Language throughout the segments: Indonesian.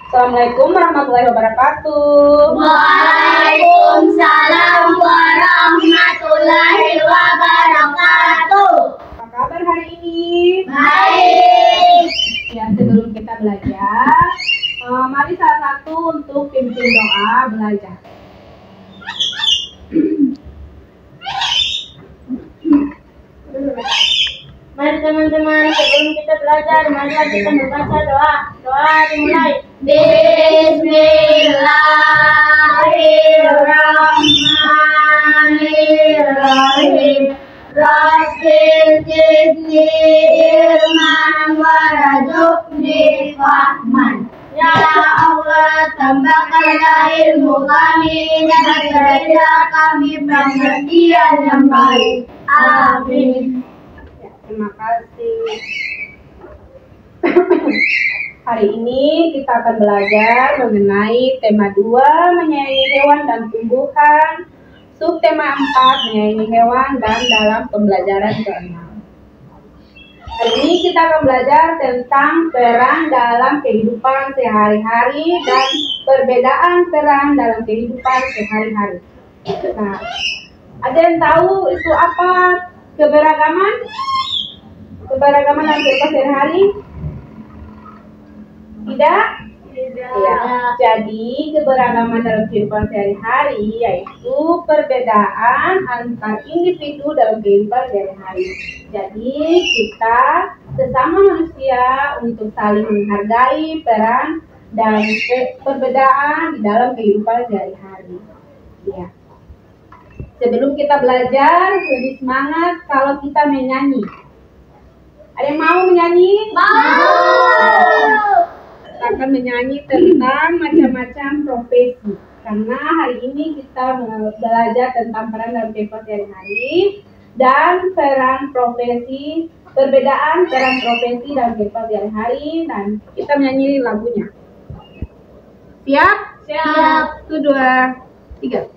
Assalamualaikum warahmatullahi wabarakatuh. Waalaikumsalam warahmatullahi wabarakatuh. Apa kabar hari ini? Baik. Ya, sebelum kita belajar, mari salah satu untuk pimpin doa belajar. Mari teman-teman, sebelum kita belajar, mari kita membaca doa. Doa dimulai. Bismillahirrahmanirrahim. Rabbil zidni ilman warzuqni fahman. Ya Allah, tambahkanlah ilmu kami dan berilah kami pengertian yang baik. Amin. Ya, terima kasih. Hari ini kita akan belajar mengenai tema 2, menyayangi hewan dan tumbuhan. Subtema 4, menyayangi hewan dan dalam pembelajaran ke-6. Hari ini kita akan belajar tentang peran dalam kehidupan sehari-hari dan perbedaan peran dalam kehidupan sehari-hari. Nah, ada yang tahu itu apa keberagaman? Keberagaman dalam kehidupan sehari-hari? Tidak? Ya. Jadi keberagaman dalam kehidupan sehari-hari yaitu perbedaan antar individu dalam kehidupan sehari-hari. Jadi kita sesama manusia untuk saling menghargai peran dan perbedaan di dalam kehidupan sehari-hari. Ya. Sebelum kita belajar, lebih semangat kalau kita menyanyi. Ada yang mau menyanyi? Mau. Akan menyanyi tentang macam-macam profesi, karena hari ini kita belajar tentang peran dalam kehidupan sehari-hari dan peran profesi, perbedaan peran profesi dalam kehidupan sehari-hari, dan kita menyanyi lagunya. Siap? Siap. 1, 2, 3.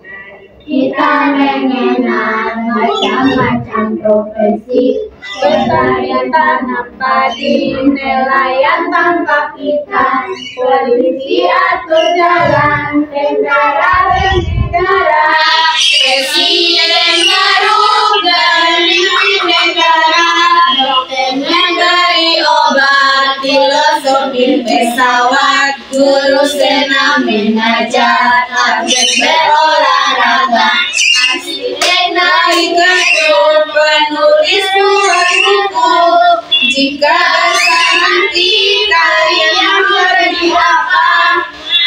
Kita mengenal macam-macam profesi, petani, tanam padi, nelayan tangkap ikan, polisi atur jalan, tentara bernegara, presiden baru dari negara, dokter negari obat, filosofi pesawat, guru senam mengajar, atlet berolahraga, asisten naik gedung, penulis buat buku. Jika besar nanti kalian jadi apa?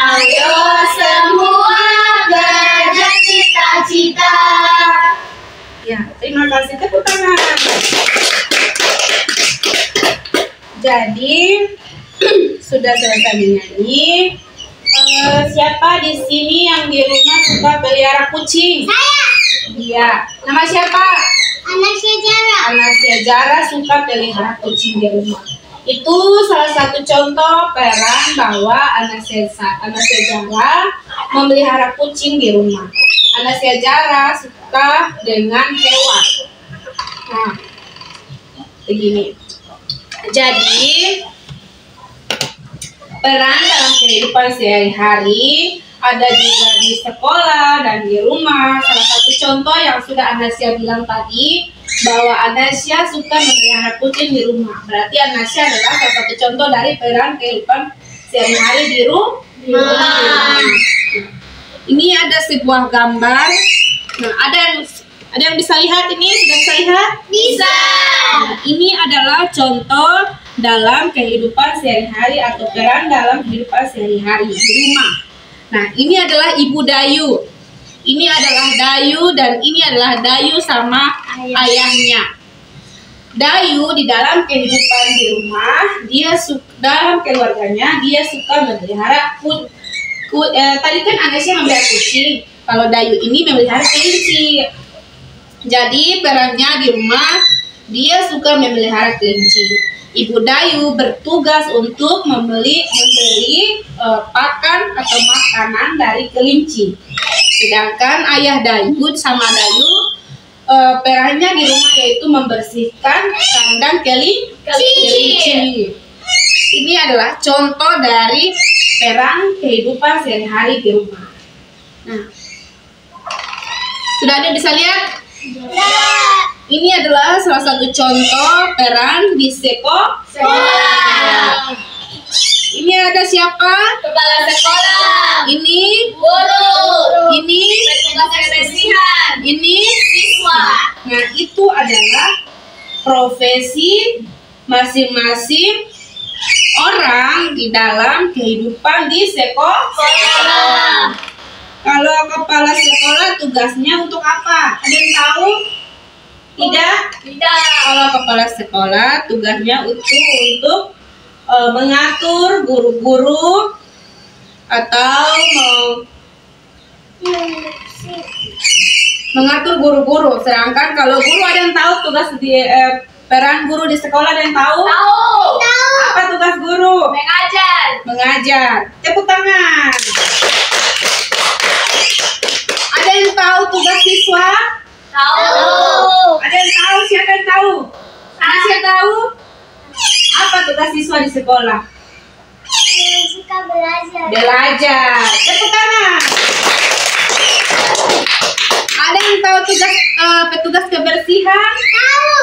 Ayo semua belajar cita-cita. Ya, terima kasih, tepuk tangan. Jadi sudah selesai menyanyi. Siapa di sini yang di rumah suka pelihara kucing? Saya. Iya. Nama siapa? Anaknya Jara. Anaknya Jara suka pelihara kucing di rumah. Itu salah satu contoh peran bahwa Anaknya Jara memelihara kucing di rumah. Anaknya Jara suka dengan hewan. Nah, begini. Jadi peran dalam kehidupan sehari-hari ada juga di sekolah dan di rumah. Salah satu contoh yang sudah Anasya bilang tadi, bahwa Anasya suka memelihara kucing di rumah. Berarti Anasya adalah salah satu contoh dari peran kehidupan sehari-hari di rumah. Ini ada sebuah gambar. Nah, ada yang bisa lihat ini? Sudah bisa lihat? Bisa. Nah, ini adalah contoh dalam kehidupan sehari-hari atau peran dalam kehidupan sehari-hari di rumah. Nah, ini adalah Ibu Dayu. Ini adalah Dayu dan ini adalah Dayu sama ayahnya. Dayu di dalam kehidupan di rumah, dalam keluarganya dia suka memelihara tadi kan Anasya memelihara kucing. Kalau Dayu ini memelihara kelinci. Jadi perannya di rumah dia suka memelihara kelinci. Ibu Dayu bertugas untuk membeli pakan atau makanan dari kelinci. Sedangkan ayah Dayu sama Dayu perannya di rumah yaitu membersihkan kandang kelinci. Ini adalah contoh dari peran kehidupan sehari-hari di rumah. Nah, sudah ada bisa lihat? Ini adalah salah satu contoh peran di sekolah. Ini ada siapa? Kepala sekolah. Ini Guru. ini Petugas kebersihan. ini Siswa. Nah, itu adalah profesi masing-masing orang di dalam kehidupan di sekolah. Kalau kepala sekolah tugasnya untuk apa? Ada yang tahu? Tidak? Tidak. Kalau kepala sekolah tugasnya untuk mengatur guru-guru atau mengatur guru-guru. Sedangkan kalau guru, ada yang tahu tugas di peran guru di sekolah? Ada yang tahu? Tahu. Apa tugas guru? Mengajar. Mengajar. Tepuk tangan. Ada yang tahu tugas siswa? Tahu. Ada yang tahu? Siapa yang tahu? Siapa tahu? Apa tugas siswa di sekolah? Suka belajar. Belajar. Tepuk tangan. Ada yang tahu tugas petugas kebersihan? Tahu.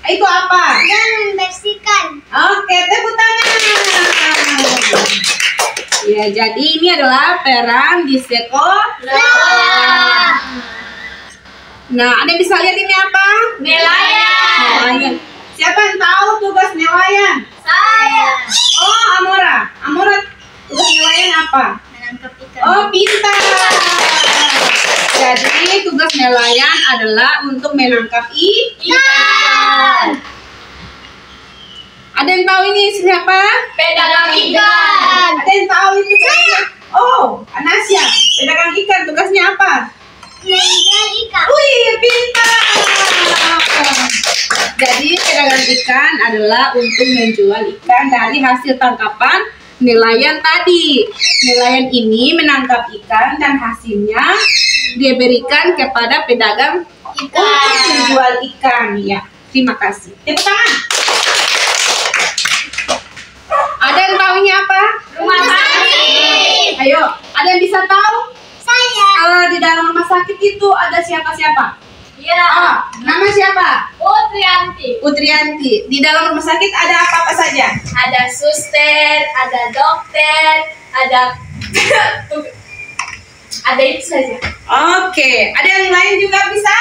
Itu apa? Dan membersihkan. Oke, tepuk tangan. Ya, jadi ini adalah peran di sekolah. Nah, ada yang bisa lihat ini apa? Nelayan. Nelayan. Siapa yang tahu tugas nelayan? Saya. Oh, Amora. Amora, tugas nelayan apa? Menangkap ikan. Oh, pintar. Jadi tugas nelayan adalah untuk menangkap ikan. Ada yang tahu ini siapa? Pedagang ikan. Ada yang tahu itu? Oh, Anasya. Pedagang ikan tugasnya apa? Menjual ikan. Wih, pintar. Jadi pedagang ikan adalah untuk menjual ikan dari hasil tangkapan nelayan tadi. Nelayan ini menangkap ikan dan hasilnya dia berikan kepada pedagang untuk menjual ikan. Ya, terima kasih. Tepuk tangan. Ada yang tahu ini apa? Rumah sakit. Ayo, ada yang bisa tahu? Saya. Di dalam rumah sakit itu ada siapa-siapa? Ya. Nama siapa? Putrianti. Putrianti. Di dalam rumah sakit ada apa-apa saja? Ada suster, ada dokter, ada ada itu saja. Oke, ada yang lain juga bisa?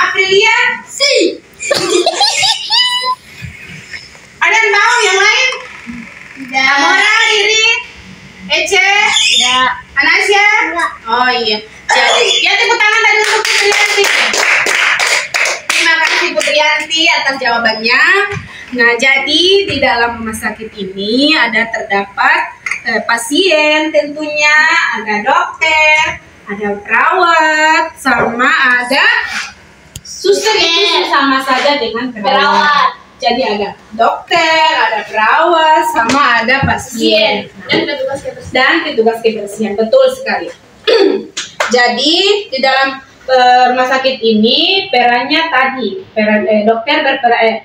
Aprilia? Si. Ada yang tahu yang lain? Tidak. Amora, Riri, Ece, Tidak. Anasya? Tidak. Oh iya. Jadi, ya tepuk tangan tadi untuk Putrianti. Terima kasih Putrianti atas jawabannya. Nah, jadi di dalam rumah sakit ini ada terdapat pasien tentunya, ada dokter, ada perawat, sama ada suster. Itu sama saja dengan perawat. Jadi ada dokter, ada perawat, sama ada pasien. Dan petugas kebersihan. Dan petugas kebersihan, betul sekali. Jadi di dalam rumah sakit ini perannya tadi, peran dokter berperan,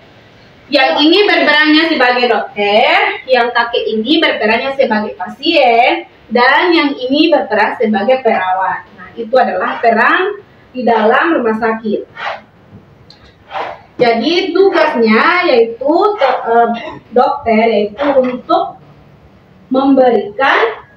yang ini berperannya sebagai dokter, yang kakek ini berperannya sebagai pasien, dan yang ini berperan sebagai perawat. Nah, itu adalah peran di dalam rumah sakit. Jadi tugasnya yaitu dokter yaitu untuk memberikan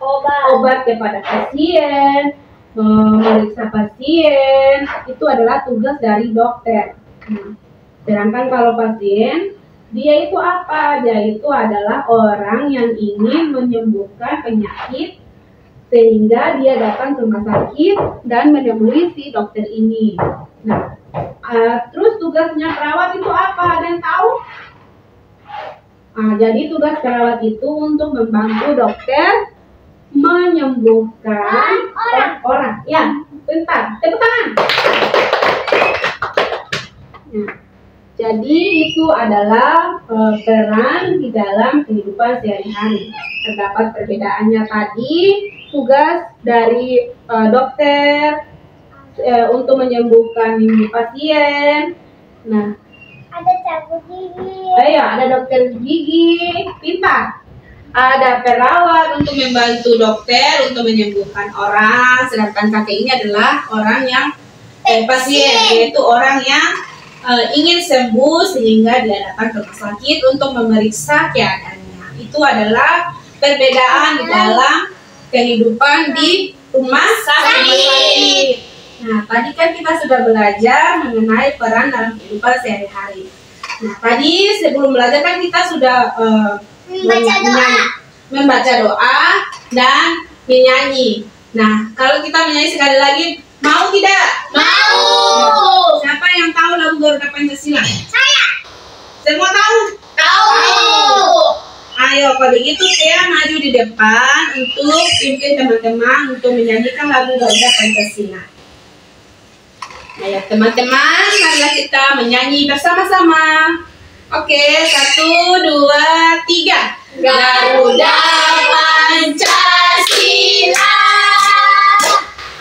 obat kepada pasien, memeriksa pasien, itu adalah tugas dari dokter. Nah, sedangkan kalau pasien, dia itu apa? Dia itu adalah orang yang ingin menyembuhkan penyakit sehingga dia datang ke rumah sakit dan menemui si dokter ini. Nah, terus tugasnya perawat itu apa? Ada yang tahu? Jadi tugas perawat itu untuk membantu dokter menyembuhkan orang. Ya, bentar, tepuk tangan. Nah, jadi itu adalah peran di dalam kehidupan sehari-hari. Terdapat perbedaannya tadi, tugas dari dokter untuk menyembuhkan pasien. Nah, Ada cabut gigi. ada dokter gigi, pintar. ada perawat untuk membantu dokter untuk menyembuhkan orang, sedangkan kakek ini adalah orang yang pasien, yaitu orang yang ingin sembuh sehingga dia datang ke rumah sakit untuk memeriksa keadaannya. Itu adalah perbedaan di dalam kehidupan di rumah sakit. Nah, tadi kan kita sudah belajar mengenai peran dalam kehidupan sehari-hari. Nah, tadi sebelum belajar kan kita sudah membaca doa dan menyanyi. Nah, kalau kita menyanyi sekali lagi, mau tidak? Mau. Siapa yang tahu lagu Garuda Pancasila? Saya. Semua tahu? Tahu. Ayo, kalau begitu saya maju di depan untuk pimpin teman-teman untuk menyanyikan lagu Garuda Pancasila. Ayo teman-teman, marilah kita menyanyi bersama-sama. Oke, 1, 2, 3. Garuda Pancasila,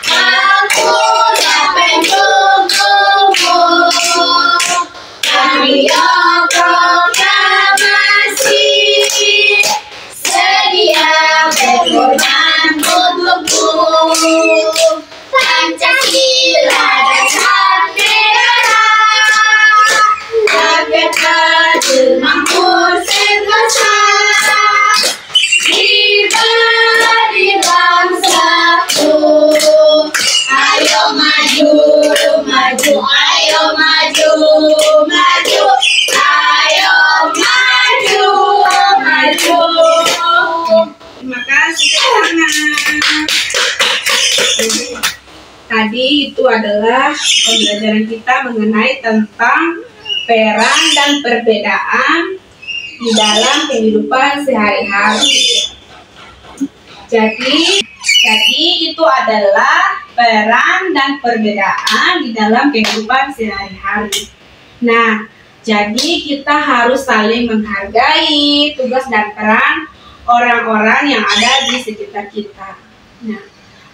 Garuda pendukungmu, Karya proklamasi, sedia berkorban untukmu. Pancasila dasar negara, rakyat adil makmur sentosa, diberi bangsaku. Ayo maju, maju, ayo maju, maju, ayo maju, maju. Terima kasih teman-teman. Tadi itu adalah pembelajaran kita mengenai tentang peran dan perbedaan di dalam kehidupan sehari-hari. Jadi itu adalah peran dan perbedaan di dalam kehidupan sehari-hari. Nah, jadi kita harus saling menghargai tugas dan peran orang-orang yang ada di sekitar kita. Nah,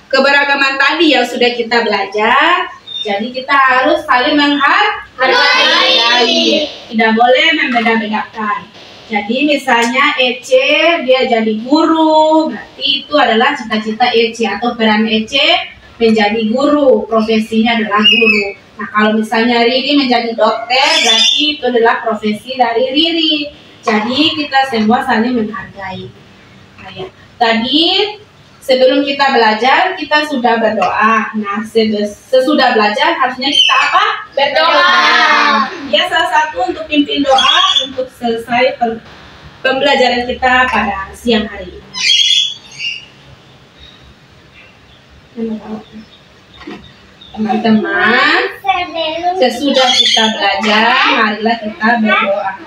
keberagaman tadi yang sudah kita belajar, jadi kita harus saling menghargai. Tidak boleh membeda-bedakan. Jadi misalnya Ece dia jadi guru, berarti itu adalah cita-cita Ece atau peran Ece menjadi guru, profesinya adalah guru. Nah, kalau misalnya Riri menjadi dokter, berarti itu adalah profesi dari Riri. Jadi kita semua saling menghargai. Nah, ya. Tadi sebelum kita belajar, kita sudah berdoa. Nah, sesudah belajar harusnya kita apa? Berdoa. Ya, salah satu untuk pimpin doa untuk selesai pembelajaran kita pada siang hari ini. Teman-teman, sesudah kita belajar, marilah kita berdoa.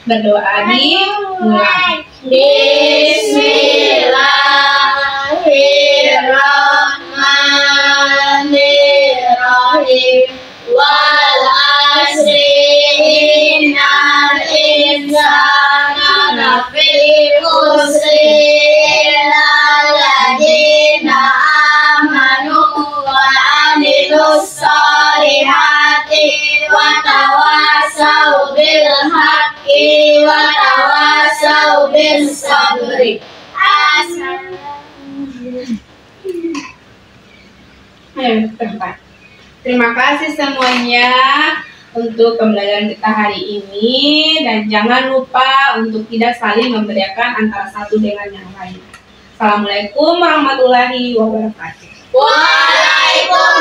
Berdoa dimulai. Bismillahirrahmanirrahim. Wal asri innal insana lafi khusri illal ladzina amanu wa amilus solihati wa tawassaw bil haqqi wa tawassaw bis sabri. Terima kasih semuanya untuk pembelajaran kita hari ini, dan jangan lupa untuk tidak saling membedakan antara satu dengan yang lain. Assalamualaikum warahmatullahi wabarakatuh. Waalaikumsalam.